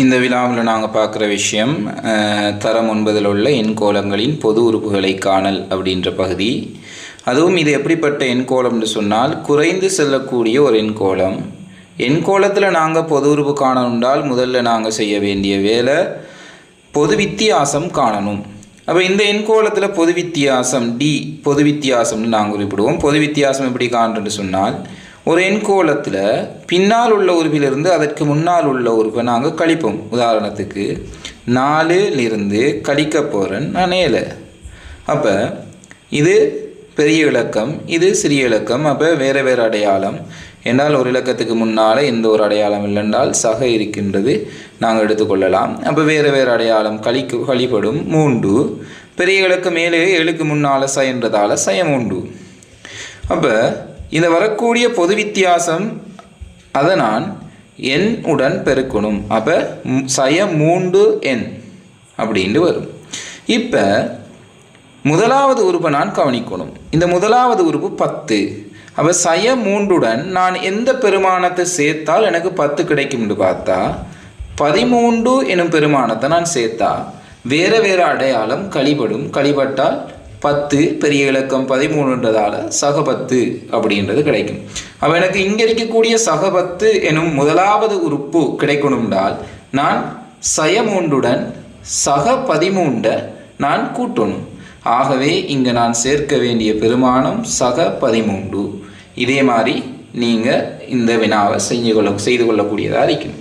இந்த வினாவில் நாங்கள் பார்க்குற விஷயம் தரம் 9 உள்ள எண்கோளங்களின் பொது உறுப்புகளை காணல் அப்படின்ற பகுதி. அதுவும் இது எப்படிப்பட்ட எண்கோளம்னு சொன்னால், குறைந்து செல்லக்கூடிய ஒரு எண்கோளம். எண்கோளத்தில் நாங்கள் பொது உறுப்பு காணணுன்றால் முதல்ல நாங்கள் செய்ய வேண்டிய வேலை பொது வித்தியாசம் காணணும். அப்போ இந்த எண்கோளத்தில் பொது வித்தியாசம் டி பொது வித்தியாசம்னு நாங்கள் குறிப்பிடுவோம். பொது வித்தியாசம் எப்படி காண்றன்னு சொன்னால், ஒரு எண்கோளத்தில் பின்னால் உள்ள உறுப்பிலிருந்து அதற்கு முன்னால் உள்ள உறுப்பை நாங்கள் கழிப்போம். உதாரணத்துக்கு 4லிருந்து கழிக்க போகிறேன் நான் 7. அப்போ இது பெரிய இலக்கம், இது சிறிய இலக்கம். அப்போ வேறு வேறு அடையாளம் என்றால் ஒரு இலக்கத்துக்கு முன்னால் எந்த ஒரு அடையாளம் இல்லைன்றால் சக இருக்கின்றது நாங்கள் எடுத்துக்கொள்ளலாம். அப்போ வேறு வேறு அடையாளம் கழிப்படும் 3. பெரிய இலக்கம் 7க்கு முன்னால் சயன்றதால் சய 3. அப்போ இந்த வரக்கூடிய பொது வித்தியாசம் அதை நான் n உடன் பெருக்கணும். அப்போ சய 3n அப்படின்ட்டு வரும். இப்போ முதலாவது உறுப்பை நான் கவனிக்கணும். இந்த முதலாவது உறுப்பு 10. அப்போ சய 3உடன் நான் எந்த பெருமானத்தை சேர்த்தால் எனக்கு 10 கிடைக்கும்னு பார்த்தா 13 எனும் பெருமானத்தை நான் சேர்த்தா வேறு வேறு அடையாளம் கழிபட்டால் 10 பெரிய இலக்கம் 13ன்றதால சக 10 அப்படின்றது கிடைக்கும். அப்போ எனக்கு இங்கே இருக்கக்கூடிய சக 10 எனும் முதலாவது உறுப்பு கிடைக்கணும்னால் நான் சய 3உடன் சக 13 நான் கூட்டணும். ஆகவே இங்கே நான் சேர்க்க வேண்டிய பெருமானம் சக 13. இதே மாதிரி நீங்கள் இந்த வினாவை செய்து கொள்ளக்கூடியதாக இருக்கும்.